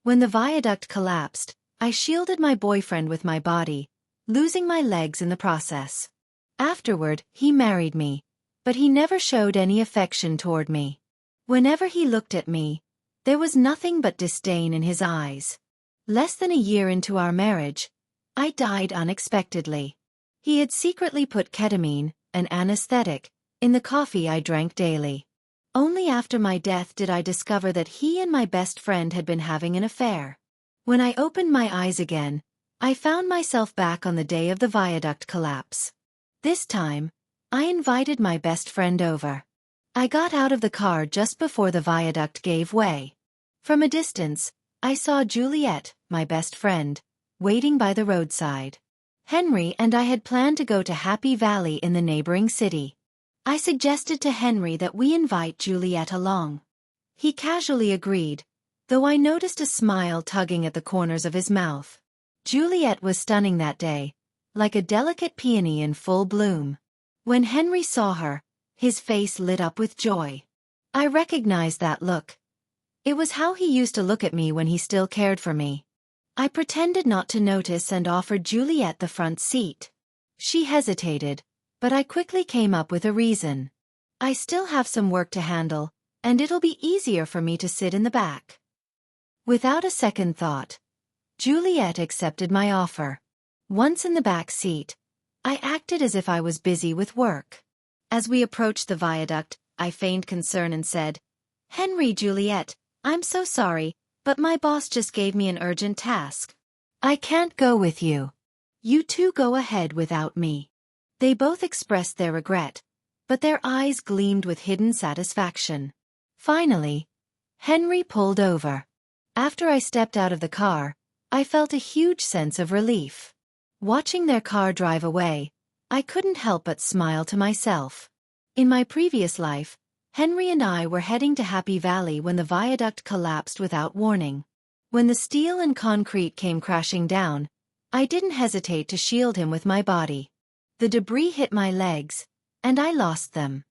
When the viaduct collapsed, I shielded my boyfriend with my body, losing my legs in the process. Afterward, he married me, but he never showed any affection toward me. Whenever he looked at me, there was nothing but disdain in his eyes. Less than a year into our marriage, I died unexpectedly. He had secretly put ketamine, an anesthetic, in the coffee I drank daily. Only after my death did I discover that he and my best friend had been having an affair. When I opened my eyes again, I found myself back on the day of the viaduct collapse. This time, I invited my best friend over. I got out of the car just before the viaduct gave way. From a distance, I saw Juliet, my best friend, waiting by the roadside. Henry and I had planned to go to Happy Valley in the neighboring city. I suggested to Henry that we invite Juliet along. He casually agreed, though I noticed a smile tugging at the corners of his mouth. Juliet was stunning that day, like a delicate peony in full bloom. When Henry saw her, his face lit up with joy. I recognized that look. It was how he used to look at me when he still cared for me. I pretended not to notice and offered Juliet the front seat. She hesitated, but I quickly came up with a reason. I still have some work to handle, and it'll be easier for me to sit in the back. Without a second thought, Juliet accepted my offer. Once in the back seat, I acted as if I was busy with work. As we approached the viaduct, I feigned concern and said, "Henry, Juliet, I'm so sorry, but my boss just gave me an urgent task. I can't go with you. You two go ahead without me." They both expressed their regret, but their eyes gleamed with hidden satisfaction. Finally, Henry pulled over. After I stepped out of the car, I felt a huge sense of relief. Watching their car drive away, I couldn't help but smile to myself. In my previous life, Henry and I were heading to Happy Valley when the viaduct collapsed without warning. When the steel and concrete came crashing down, I didn't hesitate to shield him with my body. The debris hit my legs, and I lost them.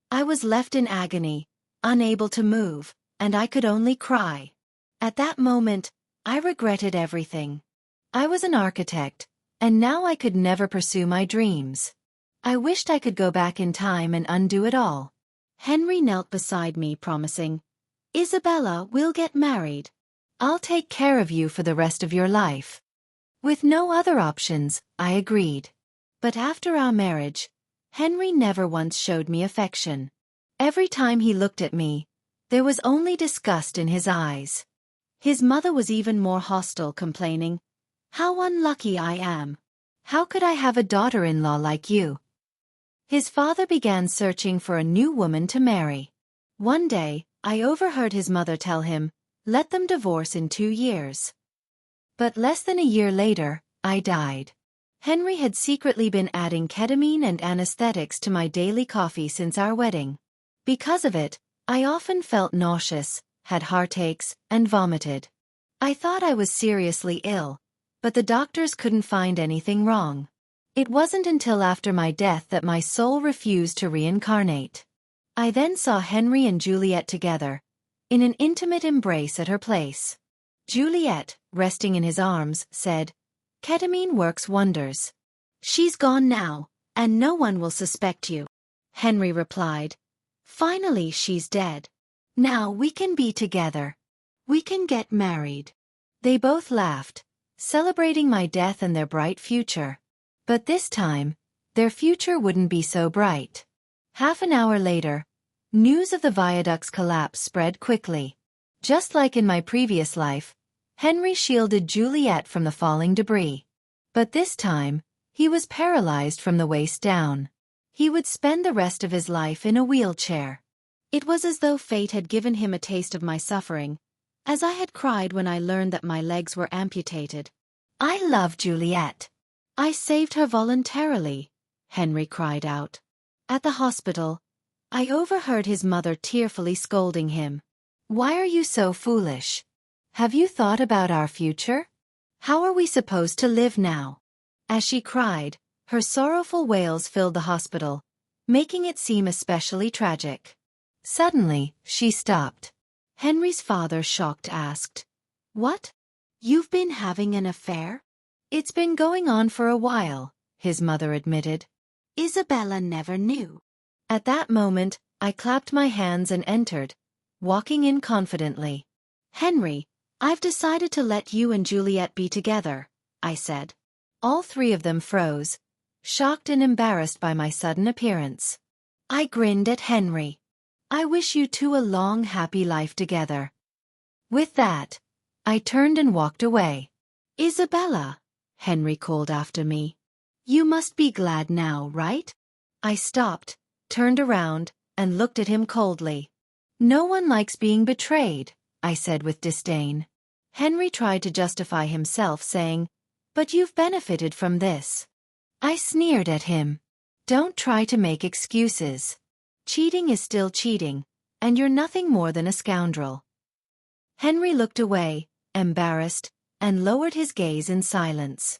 I was left in agony, unable to move, and I could only cry. At that moment, I regretted everything. I was an architect, and now I could never pursue my dreams. I wished I could go back in time and undo it all. Henry knelt beside me, promising, "Isabella, we'll get married. I'll take care of you for the rest of your life." With no other options, I agreed. But after our marriage, Henry never once showed me affection. Every time he looked at me, there was only disgust in his eyes. His mother was even more hostile, complaining, "How unlucky I am. How could I have a daughter-in-law like you?" His father began searching for a new woman to marry. One day, I overheard his mother tell him, "Let them divorce in 2 years." But less than a year later, I died. Henry had secretly been adding ketamine and anesthetics to my daily coffee since our wedding. Because of it, I often felt nauseous, had heartaches, and vomited. I thought I was seriously ill, but the doctors couldn't find anything wrong. It wasn't until after my death that my soul refused to reincarnate. I then saw Henry and Juliet together, in an intimate embrace at her place. Juliet, resting in his arms, said, "Ketamine works wonders. She's gone now, and no one will suspect you." Henry replied, "Finally she's dead. Now we can be together. We can get married." They both laughed, celebrating my death and their bright future. But this time, their future wouldn't be so bright. Half an hour later, news of the viaduct's collapse spread quickly. Just like in my previous life, Henry shielded Juliet from the falling debris. But this time, he was paralyzed from the waist down. He would spend the rest of his life in a wheelchair. It was as though fate had given him a taste of my suffering, as I had cried when I learned that my legs were amputated. "I love Juliet. I saved her voluntarily," Henry cried out. At the hospital, I overheard his mother tearfully scolding him. "Why are you so foolish? Have you thought about our future? How are we supposed to live now?" As she cried, her sorrowful wails filled the hospital, making it seem especially tragic. Suddenly, she stopped. Henry's father, shocked, asked, What? You've been having an affair? It's been going on for a while, his mother admitted. Isabella never knew. At that moment, I clapped my hands and entered, walking in confidently. Henry, I've decided to let you and Juliet be together, I said. All three of them froze, shocked and embarrassed by my sudden appearance. I grinned at Henry. I wish you two a long, happy life together. With that, I turned and walked away. Isabella, Henry called after me. You must be glad now, right? I stopped, turned around, and looked at him coldly. No one likes being betrayed, I said with disdain. Henry tried to justify himself, saying, But you've benefited from this. I sneered at him. Don't try to make excuses. Cheating is still cheating, and you're nothing more than a scoundrel. Henry looked away, embarrassed, and lowered his gaze in silence.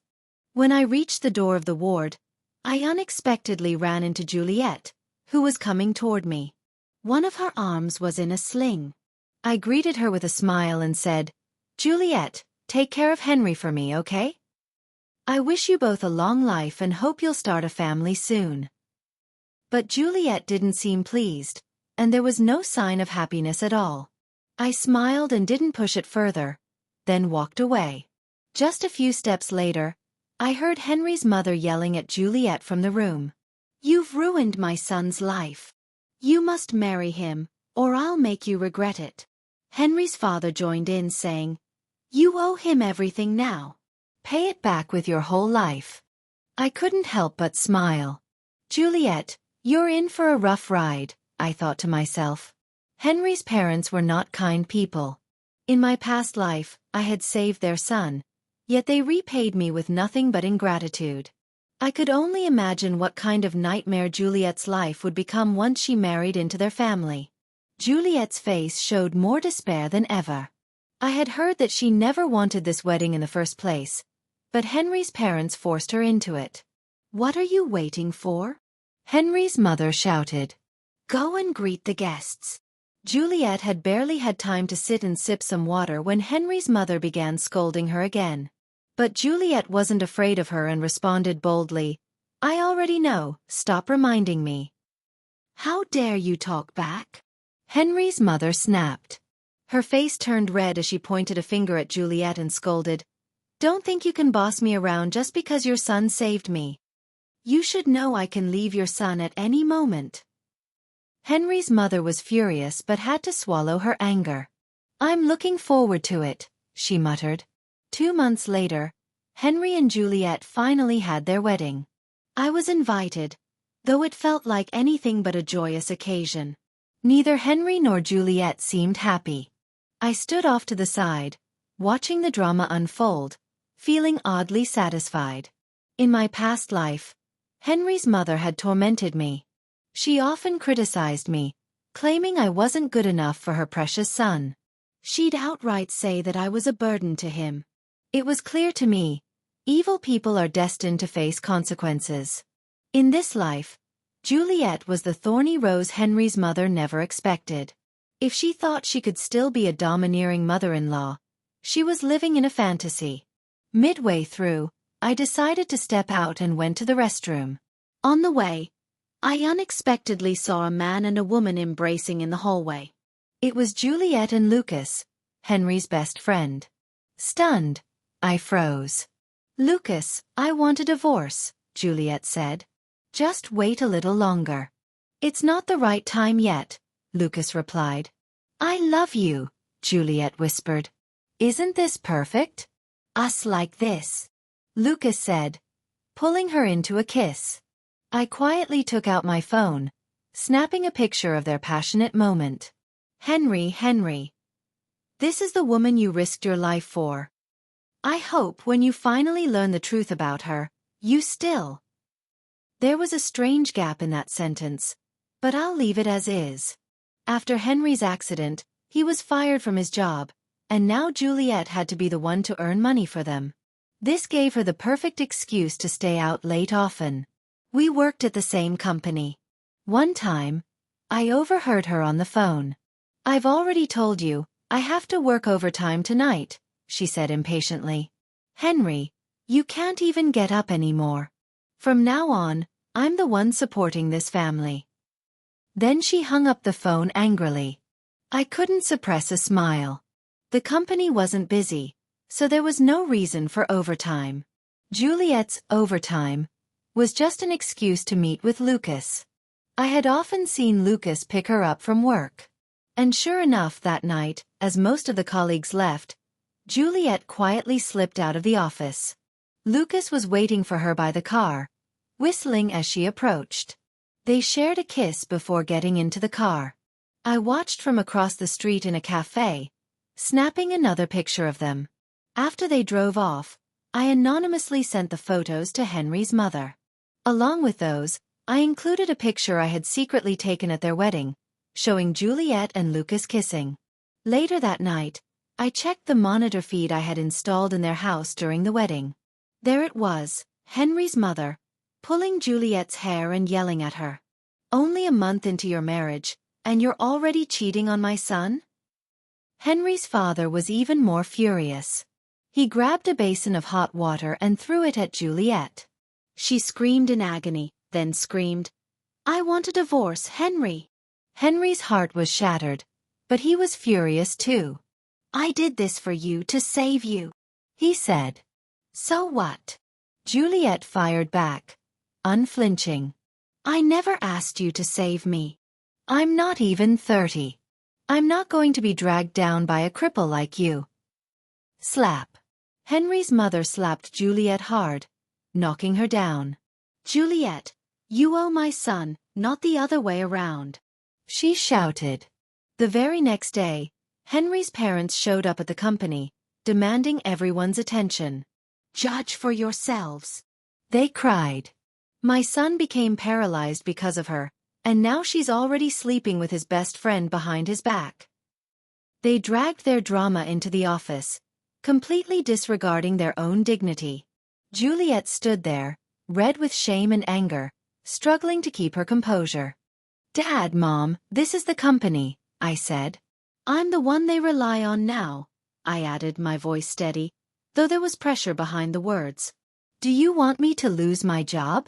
When I reached the door of the ward, I unexpectedly ran into Juliet, who was coming toward me. One of her arms was in a sling. I greeted her with a smile and said, Juliet, take care of Henry for me, okay? I wish you both a long life and hope you'll start a family soon. But Juliet didn't seem pleased, and there was no sign of happiness at all. I smiled and didn't push it further, then walked away. Just a few steps later, I heard Henry's mother yelling at Juliet from the room. You've ruined my son's life. You must marry him, or I'll make you regret it. Henry's father joined in, saying, You owe him everything now. Pay it back with your whole life. I couldn't help but smile. Juliet, you're in for a rough ride, I thought to myself. Henry's parents were not kind people. In my past life, I had saved their son, yet they repaid me with nothing but ingratitude. I could only imagine what kind of nightmare Juliet's life would become once she married into their family. Juliet's face showed more despair than ever. I had heard that she never wanted this wedding in the first place, but Henry's parents forced her into it. What are you waiting for? Henry's mother shouted. Go and greet the guests. Juliet had barely had time to sit and sip some water when Henry's mother began scolding her again. But Juliet wasn't afraid of her and responded boldly, I already know, stop reminding me. How dare you talk back? Henry's mother snapped. Her face turned red as she pointed a finger at Juliet and scolded, Don't think you can boss me around just because your son saved me. You should know I can leave your son at any moment. Henry's mother was furious but had to swallow her anger. I'm looking forward to it, she muttered. 2 months later, Henry and Juliet finally had their wedding. I was invited, though it felt like anything but a joyous occasion. Neither Henry nor Juliet seemed happy. I stood off to the side, watching the drama unfold, feeling oddly satisfied. In my past life, Henry's mother had tormented me. She often criticized me, claiming I wasn't good enough for her precious son. She'd outright say that I was a burden to him. It was clear to me, evil people are destined to face consequences. In this life, Juliet was the thorny rose Henry's mother never expected. If she thought she could still be a domineering mother-in-law, she was living in a fantasy. Midway through, I decided to step out and went to the restroom. On the way, I unexpectedly saw a man and a woman embracing in the hallway. It was Juliet and Lucas, Henry's best friend. Stunned, I froze. Lucas, I want a divorce, Juliet said. Just wait a little longer. It's not the right time yet, Lucas replied. I love you, Juliet whispered. Isn't this perfect? Us like this, Lucas said, pulling her into a kiss. I quietly took out my phone, snapping a picture of their passionate moment. Henry. This is the woman you risked your life for. I hope when you finally learn the truth about her, you still. There was a strange gap in that sentence, but I'll leave it as is. After Henry's accident, he was fired from his job, and now Juliet had to be the one to earn money for them. This gave her the perfect excuse to stay out late often. We worked at the same company. One time, I overheard her on the phone. I've already told you, I have to work overtime tonight, she said impatiently. Henry, you can't even get up anymore. From now on, I'm the one supporting this family. Then she hung up the phone angrily. I couldn't suppress a smile. The company wasn't busy, so there was no reason for overtime. Juliet's overtime was just an excuse to meet with Lucas. I had often seen Lucas pick her up from work. And sure enough, that night, as most of the colleagues left, Juliet quietly slipped out of the office. Lucas was waiting for her by the car, whistling as she approached. They shared a kiss before getting into the car. I watched from across the street in a cafe, snapping another picture of them. After they drove off, I anonymously sent the photos to Henry's mother. Along with those, I included a picture I had secretly taken at their wedding, showing Juliet and Lucas kissing. Later that night, I checked the monitor feed I had installed in their house during the wedding. There it was, Henry's mother, pulling Juliet's hair and yelling at her. Only a month into your marriage, and you're already cheating on my son? Henry's father was even more furious. He grabbed a basin of hot water and threw it at Juliet. She screamed in agony, then screamed, I want a divorce, Henry. Henry's heart was shattered, but he was furious too. I did this for you to save you, he said. So what? Juliet fired back, unflinching. I never asked you to save me. I'm not even 30. I'm not going to be dragged down by a cripple like you. Slap. Henry's mother slapped Juliet hard, knocking her down. Juliet, you owe my son, not the other way around, she shouted. The very next day, Henry's parents showed up at the company, demanding everyone's attention. Judge for yourselves, they cried. My son became paralyzed because of her, and now she's already sleeping with his best friend behind his back. They dragged their drama into the office, completely disregarding their own dignity. Juliet stood there, red with shame and anger, struggling to keep her composure. Dad, Mom, this is the company, I said. I'm the one they rely on now, I added, my voice steady, though there was pressure behind the words. Do you want me to lose my job?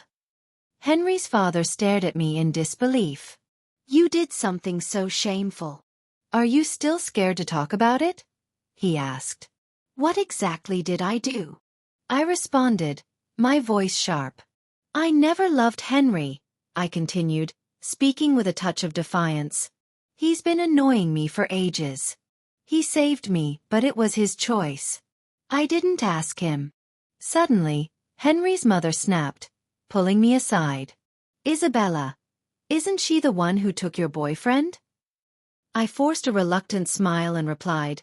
Henry's father stared at me in disbelief. You did something so shameful. Are you still scared to talk about it? He asked. What exactly did I do? I responded, my voice sharp. I never loved Henry, I continued, speaking with a touch of defiance. He's been annoying me for ages. He saved me, but it was his choice. I didn't ask him. Suddenly, Henry's mother snapped, pulling me aside. Isabella, isn't she the one who took your boyfriend? I forced a reluctant smile and replied,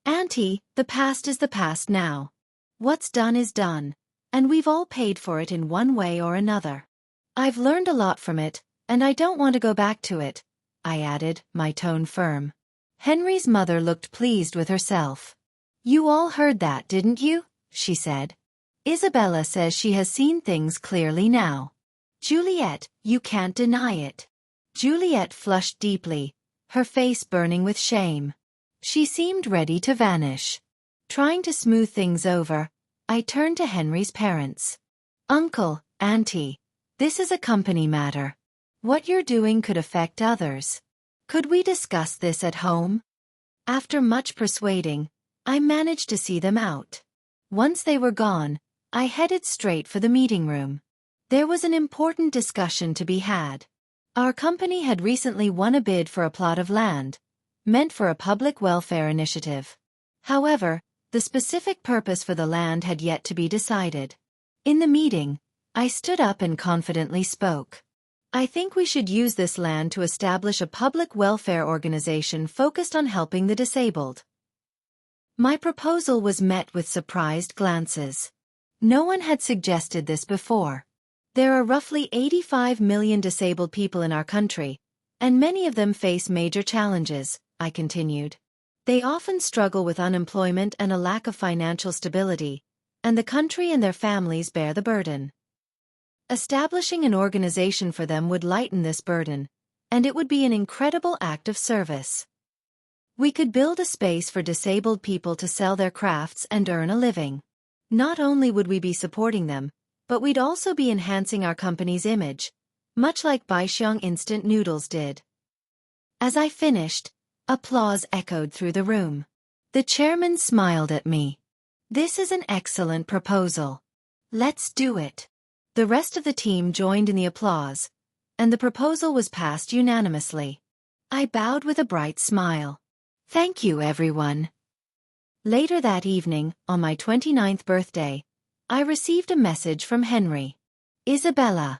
Auntie, the past is the past now. What's done is done, and we've all paid for it in one way or another. I've learned a lot from it, and I don't want to go back to it, I added, my tone firm. Henry's mother looked pleased with herself. You all heard that, didn't you? She said. Isabella says she has seen things clearly now. Juliet, you can't deny it. Juliet flushed deeply, her face burning with shame. She seemed ready to vanish. Trying to smooth things over, I turned to Henry's parents. Uncle, Auntie, this is a company matter. What you're doing could affect others. Could we discuss this at home? After much persuading, I managed to see them out. Once they were gone, I headed straight for the meeting room. There was an important discussion to be had. Our company had recently won a bid for a plot of land, meant for a public welfare initiative. However, the specific purpose for the land had yet to be decided. In the meeting, I stood up and confidently spoke. I think we should use this land to establish a public welfare organization focused on helping the disabled. My proposal was met with surprised glances. No one had suggested this before. There are roughly 85 million disabled people in our country, and many of them face major challenges, I continued. They often struggle with unemployment and a lack of financial stability, and the country and their families bear the burden. Establishing an organization for them would lighten this burden, and it would be an incredible act of service. We could build a space for disabled people to sell their crafts and earn a living. Not only would we be supporting them, but we'd also be enhancing our company's image, much like Baixiong Instant Noodles did. As I finished, applause echoed through the room. The chairman smiled at me. "This is an excellent proposal. Let's do it." The rest of the team joined in the applause, and the proposal was passed unanimously. I bowed with a bright smile. Thank you, everyone. Later that evening, on my 29th birthday, I received a message from Henry. "Isabella,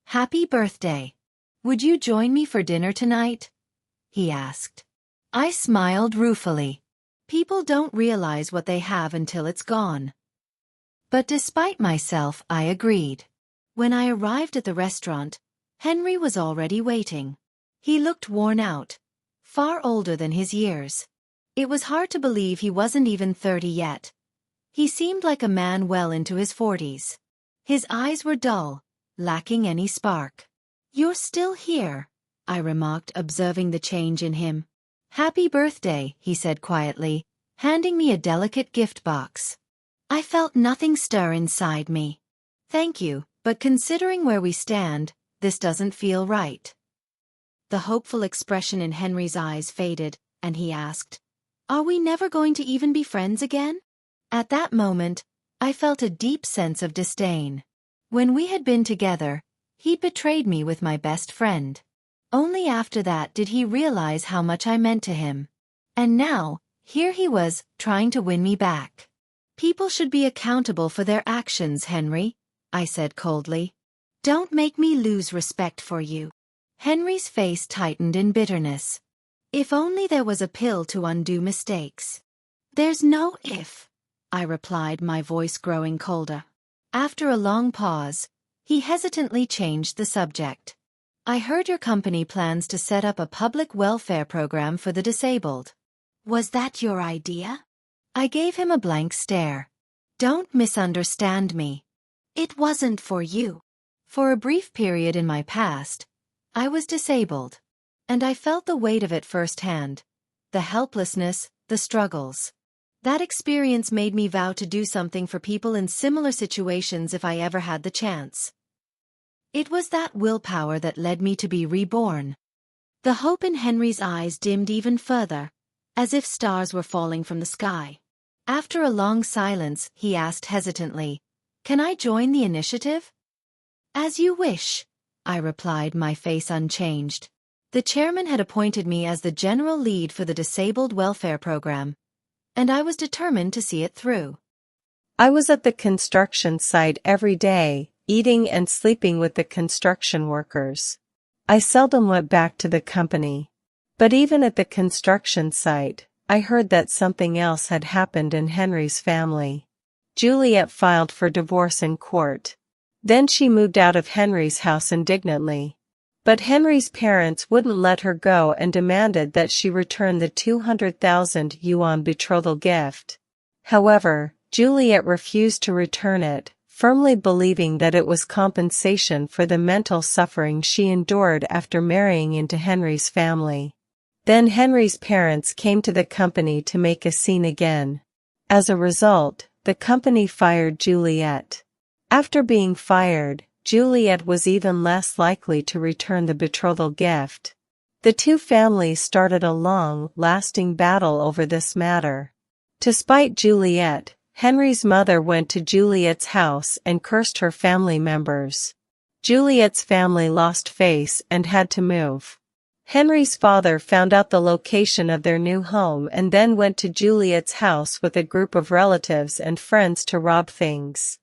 happy birthday. Would you join me for dinner tonight?" he asked. I smiled ruefully. People don't realize what they have until it's gone. But despite myself, I agreed. When I arrived at the restaurant, Henry was already waiting. He looked worn out, far older than his years. It was hard to believe he wasn't even 30 yet. He seemed like a man well into his 40s. His eyes were dull, lacking any spark. "You're still here," I remarked, observing the change in him. "Happy birthday," he said quietly, handing me a delicate gift box. I felt nothing stir inside me. "Thank you, but considering where we stand, this doesn't feel right." The hopeful expression in Henry's eyes faded, and he asked, "Are we never going to even be friends again?" At that moment, I felt a deep sense of disdain. When we had been together, he betrayed me with my best friend. Only after that did he realize how much I meant to him. And now, here he was, trying to win me back. "People should be accountable for their actions, Henry," I said coldly. "Don't make me lose respect for you." Henry's face tightened in bitterness. If only there was a pill to undo mistakes. "There's no if," I replied, my voice growing colder. After a long pause, he hesitantly changed the subject. "I heard your company plans to set up a public welfare program for the disabled. Was that your idea?" I gave him a blank stare. "Don't misunderstand me. It wasn't for you." For a brief period in my past, I was disabled. And I felt the weight of it firsthand. The helplessness, the struggles. That experience made me vow to do something for people in similar situations if I ever had the chance. It was that willpower that led me to be reborn. The hope in Henry's eyes dimmed even further, as if stars were falling from the sky. After a long silence, he asked hesitantly, "Can I join the initiative?" "As you wish," I replied, my face unchanged. The chairman had appointed me as the general lead for the disabled welfare program, and I was determined to see it through. I was at the construction site every day, eating and sleeping with the construction workers. I seldom went back to the company. But even at the construction site, I heard that something else had happened in Henry's family. Juliet filed for divorce in court. Then she moved out of Henry's house indignantly. But Henry's parents wouldn't let her go and demanded that she return the 200,000 yuan betrothal gift. However, Juliet refused to return it, firmly believing that it was compensation for the mental suffering she endured after marrying into Henry's family. Then Henry's parents came to the company to make a scene again. As a result, the company fired Juliet. After being fired, Juliet was even less likely to return the betrothal gift. The two families started a long, lasting battle over this matter. To spite Juliet, Henry's mother went to Juliet's house and cursed her family members. Juliet's family lost face and had to move. Henry's father found out the location of their new home and then went to Juliet's house with a group of relatives and friends to rob things.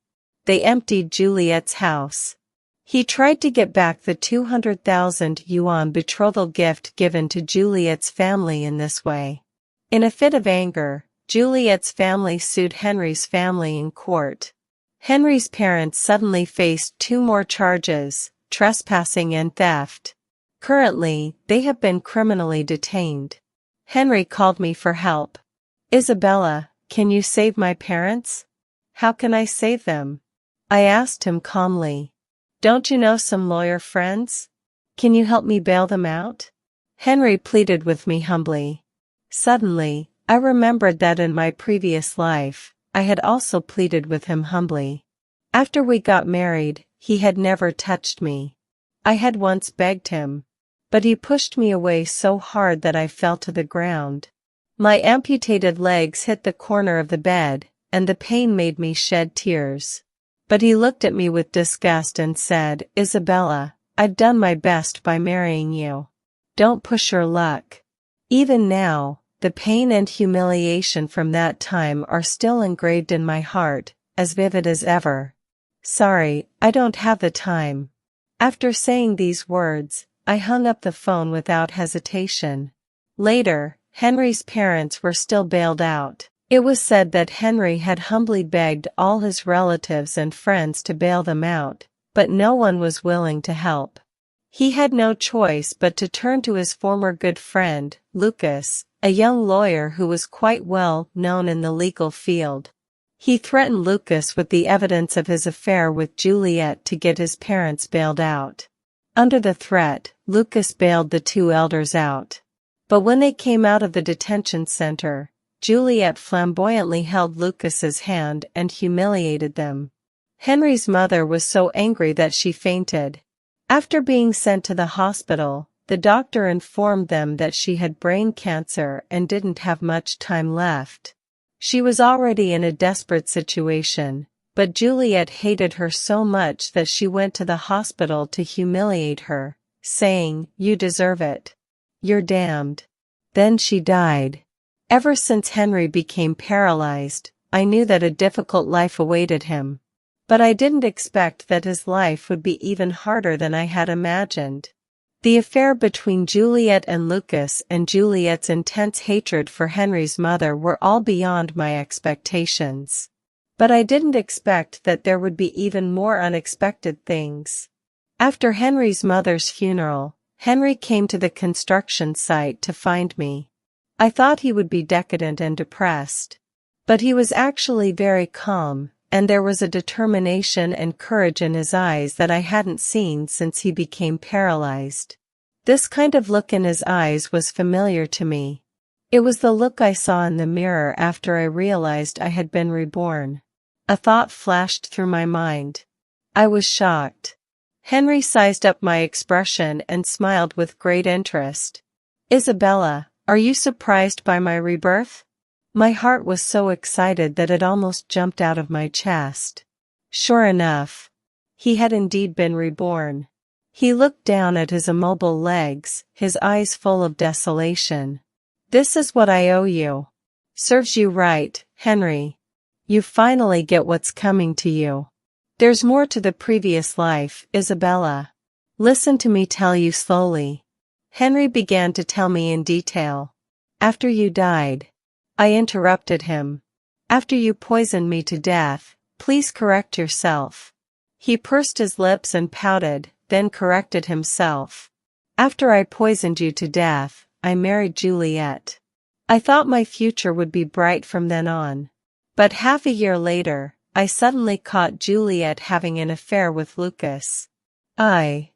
They emptied Juliet's house. He tried to get back the 200,000 yuan betrothal gift given to Juliet's family in this way. In a fit of anger, Juliet's family sued Henry's family in court. Henry's parents suddenly faced two more charges, trespassing and theft. Currently, they have been criminally detained. Henry called me for help. "Isabella, can you save my parents?" "How can I save them?" I asked him calmly. "Don't you know some lawyer friends? Can you help me bail them out?" Henry pleaded with me humbly. Suddenly, I remembered that in my previous life, I had also pleaded with him humbly. After we got married, he had never touched me. I had once begged him. But he pushed me away so hard that I fell to the ground. My amputated legs hit the corner of the bed, and the pain made me shed tears. But he looked at me with disgust and said, "Isabella, I've done my best by marrying you. Don't push your luck." Even now, the pain and humiliation from that time are still engraved in my heart, as vivid as ever. "Sorry, I don't have the time." After saying these words, I hung up the phone without hesitation. Later, Henry's parents were still bailed out. It was said that Henry had humbly begged all his relatives and friends to bail them out, but no one was willing to help. He had no choice but to turn to his former good friend, Lucas, a young lawyer who was quite well known in the legal field. He threatened Lucas with the evidence of his affair with Juliet to get his parents bailed out. Under the threat, Lucas bailed the two elders out. But when they came out of the detention center, Juliet flamboyantly held Lucas's hand and humiliated them. Henry's mother was so angry that she fainted. After being sent to the hospital, the doctor informed them that she had brain cancer and didn't have much time left. She was already in a desperate situation, but Juliet hated her so much that she went to the hospital to humiliate her, saying, "You deserve it. You're damned." Then she died. Ever since Henry became paralyzed, I knew that a difficult life awaited him. But I didn't expect that his life would be even harder than I had imagined. The affair between Juliet and Lucas and Juliet's intense hatred for Henry's mother were all beyond my expectations. But I didn't expect that there would be even more unexpected things. After Henry's mother's funeral, Henry came to the construction site to find me. I thought he would be decadent and depressed. But he was actually very calm, and there was a determination and courage in his eyes that I hadn't seen since he became paralyzed. This kind of look in his eyes was familiar to me. It was the look I saw in the mirror after I realized I had been reborn. A thought flashed through my mind. I was shocked. Henry sized up my expression and smiled with great interest. "Isabella, are you surprised by my rebirth?" My heart was so excited that it almost jumped out of my chest. Sure enough, he had indeed been reborn. He looked down at his immobile legs, his eyes full of desolation. "This is what I owe you." "Serves you right, Henry. You finally get what's coming to you. There's more to the previous life, Isabella. Listen to me tell you slowly." Henry began to tell me in detail. "After you died." I interrupted him. "After you poisoned me to death, please correct yourself." He pursed his lips and pouted, then corrected himself. "After I poisoned you to death, I married Juliet. I thought my future would be bright from then on. But half a year later, I suddenly caught Juliet having an affair with Lucas. I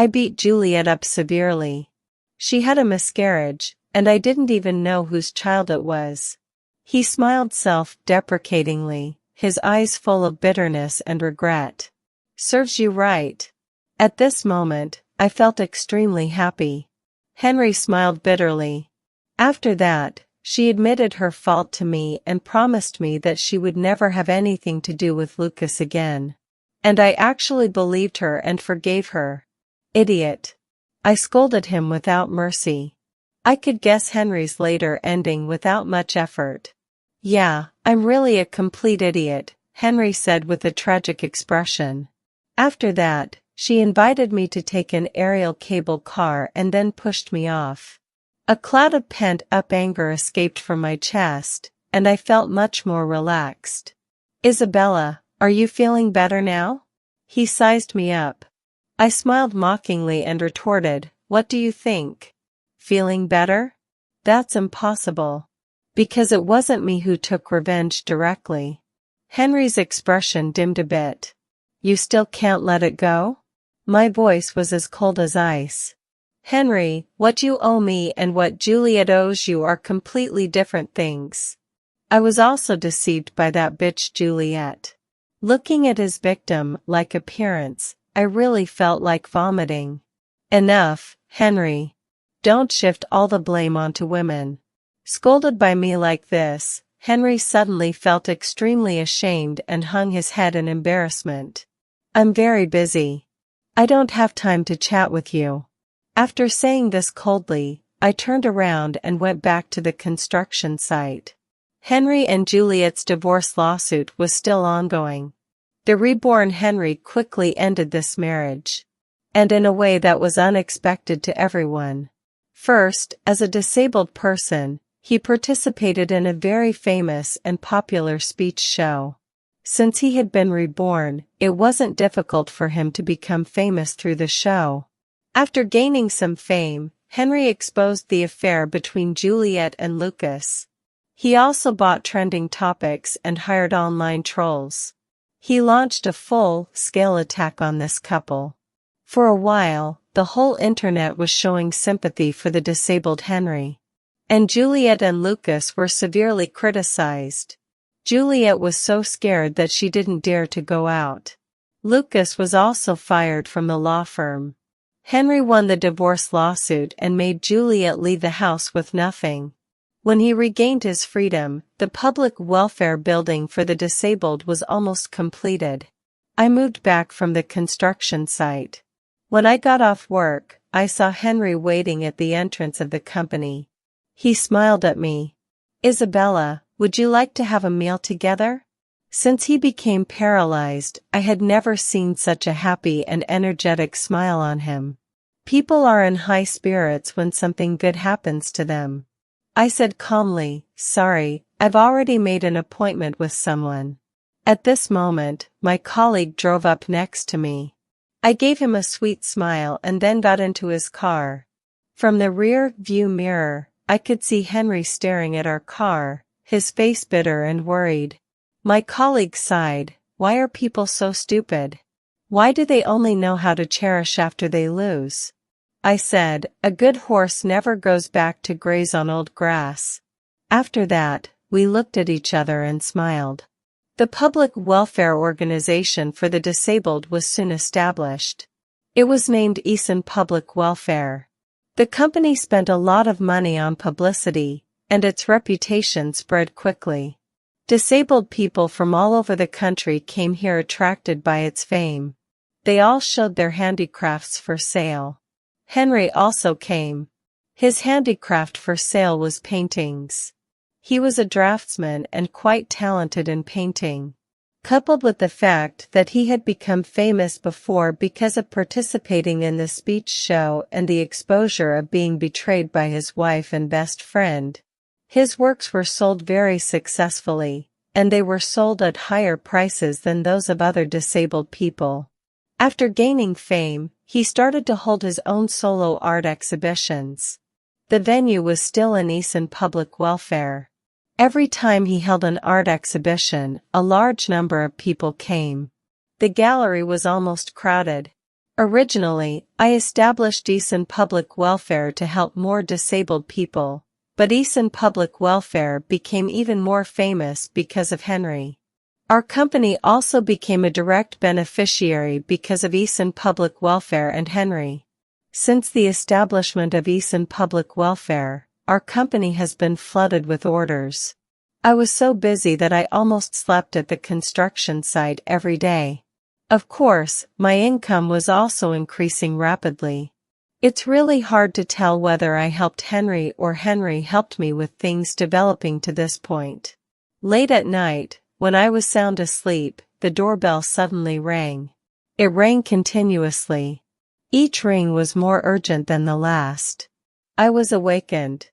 beat Juliet up severely. She had a miscarriage, and I didn't even know whose child it was." He smiled self-deprecatingly, his eyes full of bitterness and regret. "Serves you right." At this moment, I felt extremely happy. Henry smiled bitterly. After that, she admitted her fault to me and promised me that she would never have anything to do with Lucas again. And I actually believed her and forgave her. Idiot. I scolded him without mercy. I could guess Henry's later ending without much effort. "Yeah, I'm really a complete idiot," Henry said with a tragic expression. After that, she invited me to take an aerial cable car and then pushed me off. A cloud of pent-up anger escaped from my chest, and I felt much more relaxed. "Isabella, are you feeling better now?" He sized me up. I smiled mockingly and retorted, "What do you think? Feeling better? That's impossible. Because it wasn't me who took revenge directly." Henry's expression dimmed a bit. "You still can't let it go?" My voice was as cold as ice. Henry, what you owe me and what Juliet owes you are completely different things. I was also deceived by that bitch Juliet. Looking at his victim-like appearance, I really felt like vomiting. Enough, Henry. Don't shift all the blame onto women. Scolded by me like this, Henry suddenly felt extremely ashamed and hung his head in embarrassment. I'm very busy. I don't have time to chat with you. After saying this coldly, I turned around and went back to the construction site. Henry and Juliet's divorce lawsuit was still ongoing. The reborn Henry quickly ended this marriage. And in a way that was unexpected to everyone. First, as a disabled person, he participated in a very famous and popular speech show. Since he had been reborn, it wasn't difficult for him to become famous through the show. After gaining some fame, Henry exposed the affair between Juliet and Lucas. He also bought trending topics and hired online trolls. He launched a full-scale attack on this couple. For a while, the whole internet was showing sympathy for the disabled Henry. And Juliet and Lucas were severely criticized. Juliet was so scared that she didn't dare to go out. Lucas was also fired from the law firm. Henry won the divorce lawsuit and made Juliet leave the house with nothing. When he regained his freedom, the public welfare building for the disabled was almost completed. I moved back from the construction site. When I got off work, I saw Henry waiting at the entrance of the company. He smiled at me. Isabella, would you like to have a meal together? Since he became paralyzed, I had never seen such a happy and energetic smile on him. People are in high spirits when something good happens to them. I said calmly, sorry, I've already made an appointment with someone. At this moment, my colleague drove up next to me. I gave him a sweet smile and then got into his car. From the rear view mirror, I could see Henry staring at our car, his face bitter and worried. My colleague sighed, why are people so stupid? Why do they only know how to cherish after they lose? I said, a good horse never goes back to graze on old grass. After that, we looked at each other and smiled. The public welfare organization for the disabled was soon established. It was named Eason Public Welfare. The company spent a lot of money on publicity, and its reputation spread quickly. Disabled people from all over the country came here attracted by its fame. They all showed their handicrafts for sale. Henry also came. His handicraft for sale was paintings. He was a draftsman and quite talented in painting. Coupled with the fact that he had become famous before because of participating in the speech show and the exposure of being betrayed by his wife and best friend, his works were sold very successfully, and they were sold at higher prices than those of other disabled people. After gaining fame, he started to hold his own solo art exhibitions. The venue was still in Eason Public Welfare. Every time he held an art exhibition, a large number of people came. The gallery was almost crowded. Originally, I established Eason Public Welfare to help more disabled people, but Eason Public Welfare became even more famous because of Henry. Our company also became a direct beneficiary because of Eason Public Welfare and Henry. Since the establishment of Eason Public Welfare, our company has been flooded with orders. I was so busy that I almost slept at the construction site every day. Of course, my income was also increasing rapidly. It's really hard to tell whether I helped Henry or Henry helped me with things developing to this point. Late at night, when I was sound asleep, the doorbell suddenly rang. It rang continuously. Each ring was more urgent than the last. I was awakened.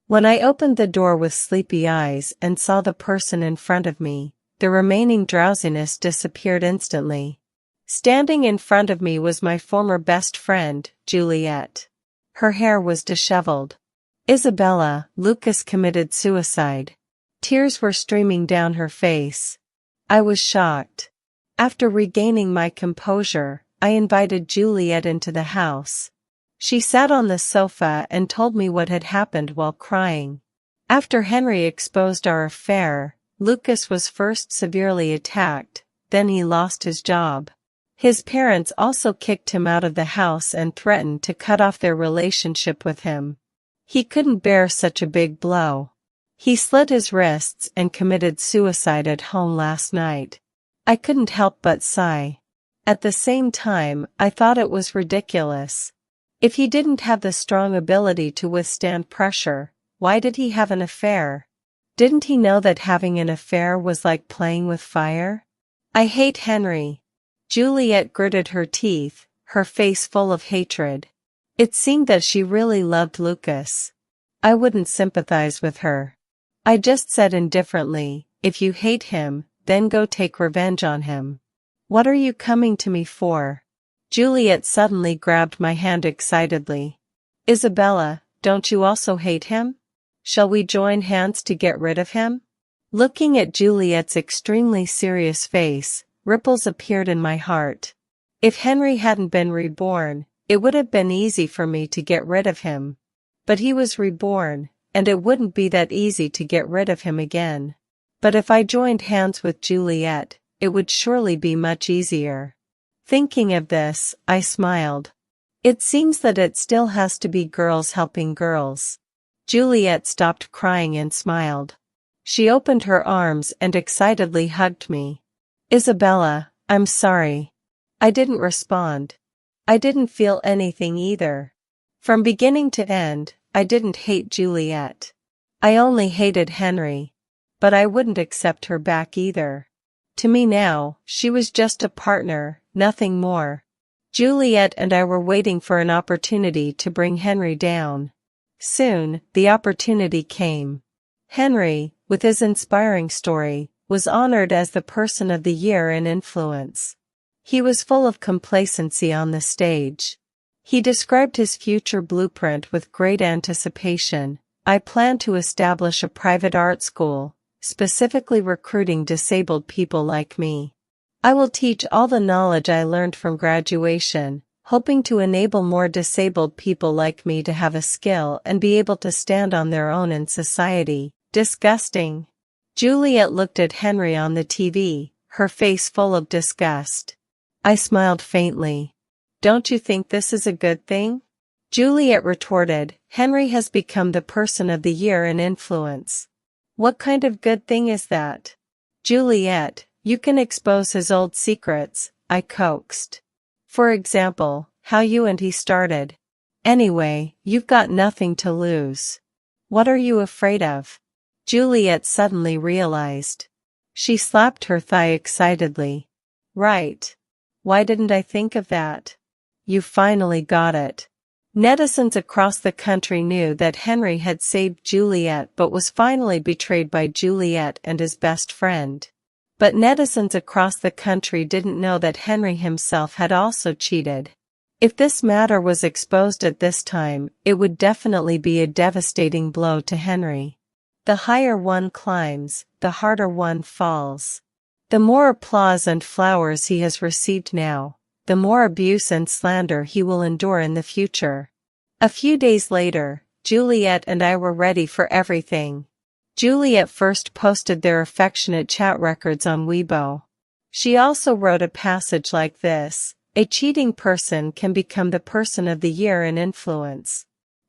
When I opened the door with sleepy eyes and saw the person in front of me, the remaining drowsiness disappeared instantly. Standing in front of me was my former best friend, Juliet. Her hair was disheveled. Isabella, Lucas committed suicide. Tears were streaming down her face. I was shocked. After regaining my composure, I invited Juliet into the house. She sat on the sofa and told me what had happened while crying. After Henry exposed our affair, Lucas was first severely attacked, then he lost his job. His parents also kicked him out of the house and threatened to cut off their relationship with him. He couldn't bear such a big blow. He slit his wrists and committed suicide at home last night. I couldn't help but sigh. At the same time, I thought it was ridiculous. If he didn't have the strong ability to withstand pressure, why did he have an affair? Didn't he know that having an affair was like playing with fire? I hate Henry. Juliet gritted her teeth, her face full of hatred. It seemed that she really loved Lucas. I wouldn't sympathize with her. I just said indifferently, if you hate him, then go take revenge on him. What are you coming to me for? Juliet suddenly grabbed my hand excitedly. Isabella, don't you also hate him? Shall we join hands to get rid of him? Looking at Juliet's extremely serious face, ripples appeared in my heart. If Henry hadn't been reborn, it would have been easy for me to get rid of him. But he was reborn, and it wouldn't be that easy to get rid of him again. But if I joined hands with Juliet, it would surely be much easier. Thinking of this, I smiled. It seems that it still has to be girls helping girls. Juliet stopped crying and smiled. She opened her arms and excitedly hugged me. Isabella, I'm sorry. I didn't respond. I didn't feel anything either. From beginning to end, I didn't hate Juliet. I only hated Henry. But I wouldn't accept her back either. To me now, she was just a partner, nothing more. Juliet and I were waiting for an opportunity to bring Henry down. Soon, the opportunity came. Henry, with his inspiring story, was honored as the Person of the Year in influence. He was full of complacency on the stage. He described his future blueprint with great anticipation. I plan to establish a private art school, specifically recruiting disabled people like me. I will teach all the knowledge I learned from graduation, hoping to enable more disabled people like me to have a skill and be able to stand on their own in society. Disgusting. Juliet looked at Henry on the TV, her face full of disgust. I smiled faintly. Don't you think this is a good thing? Juliet retorted, Henry has become the Person of the Year in influence. What kind of good thing is that? Juliet, you can expose his old secrets, I coaxed. For example, how you and he started. Anyway, you've got nothing to lose. What are you afraid of? Juliet suddenly realized. She slapped her thigh excitedly. Right. Why didn't I think of that? You finally got it. Netizens across the country knew that Henry had saved Juliet but was finally betrayed by Juliet and his best friend. But netizens across the country didn't know that Henry himself had also cheated. If this matter was exposed at this time, it would definitely be a devastating blow to Henry. The higher one climbs, the harder one falls. The more applause and flowers he has received now, the more abuse and slander he will endure in the future. A few days later, Juliet and I were ready for everything. Juliet first posted their affectionate chat records on Weibo. She also wrote a passage like this, a cheating person can become the Person of the Year in influence.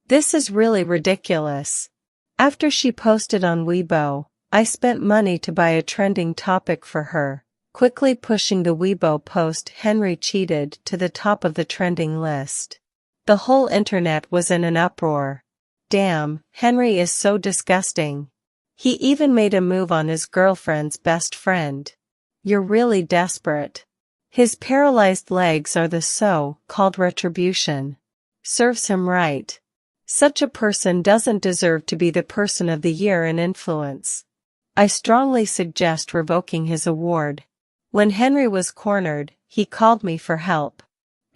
This is really ridiculous. After she posted on Weibo, I spent money to buy a trending topic for her, quickly pushing the Weibo post Henry cheated to the top of the trending list. The whole internet was in an uproar. Damn, Henry is so disgusting. He even made a move on his girlfriend's best friend. You're really desperate. His paralyzed legs are the so-called retribution. Serves him right. Such a person doesn't deserve to be the Person of the Year in influence. I strongly suggest revoking his award. When Henry was cornered, he called me for help.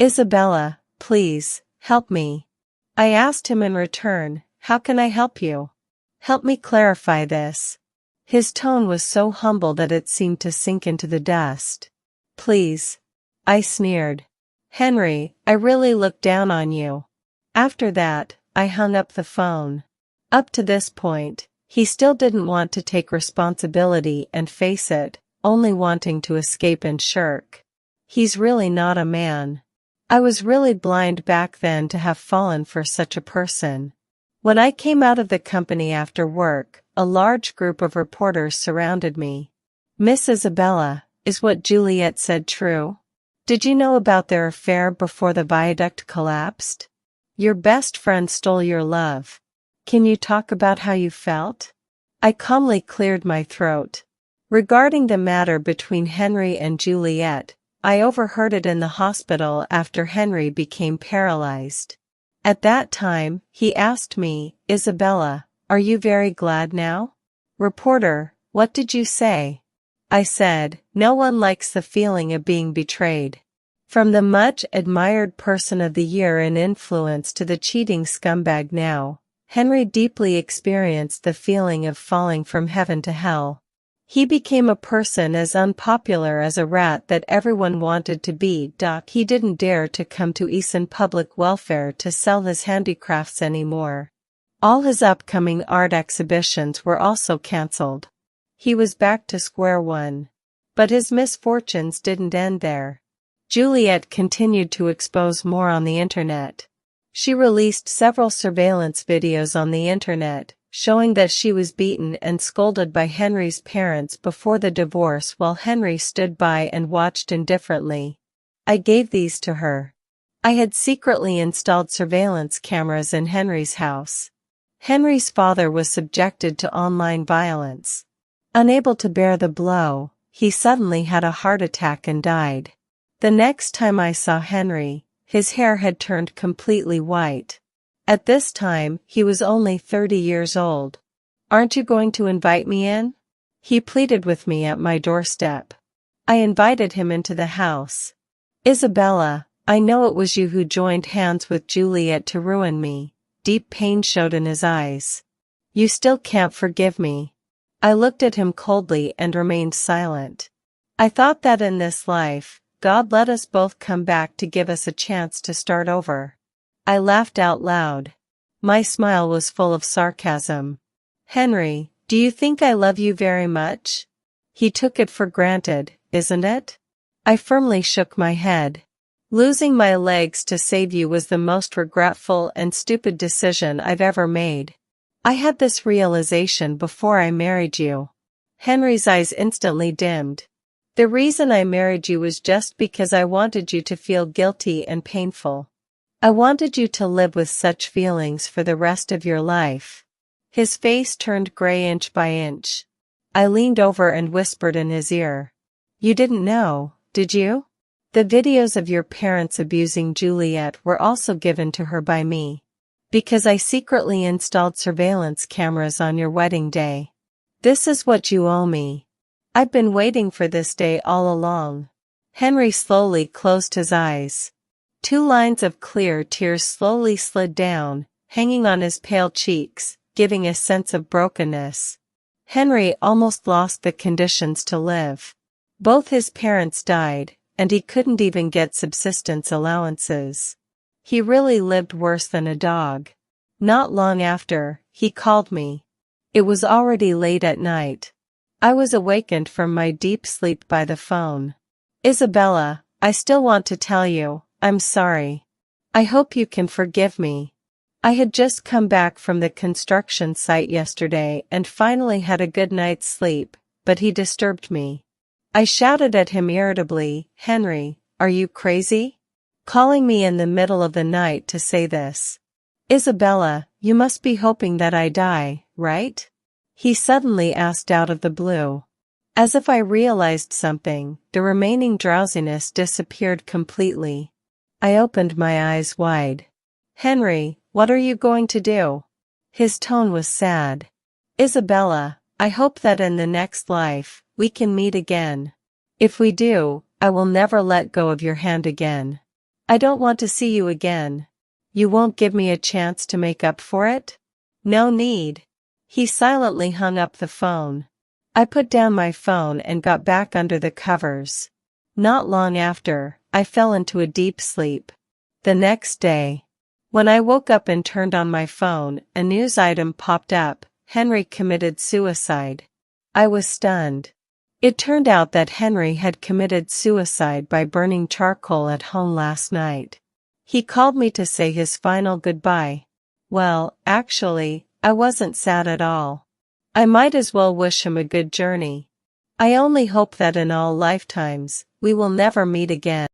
Isabella, please, help me. I asked him in return, how can I help you? Help me clarify this. His tone was so humble that it seemed to sink into the dust. Please. I sneered. Henry, I really look down on you. After that, I hung up the phone. Up to this point, he still didn't want to take responsibility and face it, only wanting to escape and shirk. He's really not a man. I was really blind back then to have fallen for such a person. When I came out of the company after work, a large group of reporters surrounded me. "Miss Isabella, is what Juliet said true? Did you know about their affair before the viaduct collapsed? Your best friend stole your love. Can you talk about how you felt?" I calmly cleared my throat. Regarding the matter between Henry and Juliet, I overheard it in the hospital after Henry became paralyzed. At that time, he asked me, "Isabella, are you very glad now?" Reporter, what did you say? I said, no one likes the feeling of being betrayed. From the much admired person of the year in influence to the cheating scumbag now, Henry deeply experienced the feeling of falling from heaven to hell. He became a person as unpopular as a rat that everyone wanted to be. He didn't dare to come to Eason Public Welfare to sell his handicrafts anymore. All his upcoming art exhibitions were also cancelled. He was back to square one. But his misfortunes didn't end there. Juliet continued to expose more on the internet. She released several surveillance videos on the internet, showing that she was beaten and scolded by Henry's parents before the divorce while Henry stood by and watched indifferently. I gave these to her. I had secretly installed surveillance cameras in Henry's house. Henry's father was subjected to online violence. Unable to bear the blow, he suddenly had a heart attack and died. The next time I saw Henry, his hair had turned completely white. At this time, he was only 30 years old. "Aren't you going to invite me in?" he pleaded with me at my doorstep. I invited him into the house. "Isabella, I know it was you who joined hands with Juliet to ruin me." Deep pain showed in his eyes. "You still can't forgive me." I looked at him coldly and remained silent. I thought that in this life, God let us both come back to give us a chance to start over. I laughed out loud. My smile was full of sarcasm. "Henry, do you think I love you very much? He took it for granted, isn't it?" I firmly shook my head. "Losing my legs to save you was the most regretful and stupid decision I've ever made. I had this realization before I married you." Henry's eyes instantly dimmed. "The reason I married you was just because I wanted you to feel guilty and painful. I wanted you to live with such feelings for the rest of your life." His face turned gray inch by inch. I leaned over and whispered in his ear. "You didn't know, did you? The videos of your parents abusing Juliet were also given to her by me. Because I secretly installed surveillance cameras on your wedding day. This is what you owe me. I've been waiting for this day all along." Henry slowly closed his eyes. 2 lines of clear tears slowly slid down, hanging on his pale cheeks, giving a sense of brokenness. Henry almost lost the conditions to live. Both his parents died, and he couldn't even get subsistence allowances. He really lived worse than a dog. Not long after, he called me. It was already late at night. I was awakened from my deep sleep by the phone. "Isabella, I still want to tell you, I'm sorry. I hope you can forgive me. I had just come back from the construction site yesterday and finally had a good night's sleep, but he disturbed me." I shouted at him irritably, "Henry, are you crazy? Calling me in the middle of the night to say this? Isabella, you must be hoping that I die, right?" he suddenly asked out of the blue. As if I realized something, the remaining drowsiness disappeared completely. I opened my eyes wide. "Henry, what are you going to do?" His tone was sad. "Isabella, I hope that in the next life, we can meet again. If we do, I will never let go of your hand again. I don't want to see you again. You won't give me a chance to make up for it?" "No need." He silently hung up the phone. I put down my phone and got back under the covers. Not long after, I fell into a deep sleep. The next day, When I woke up and turned on my phone, a news item popped up: Henry committed suicide. I was stunned. It turned out that Henry had committed suicide by burning charcoal at home last night. He called me to say his final goodbye. Well, actually, I wasn't sad at all. I might as well wish him a good journey. I only hope that in all lifetimes, we will never meet again.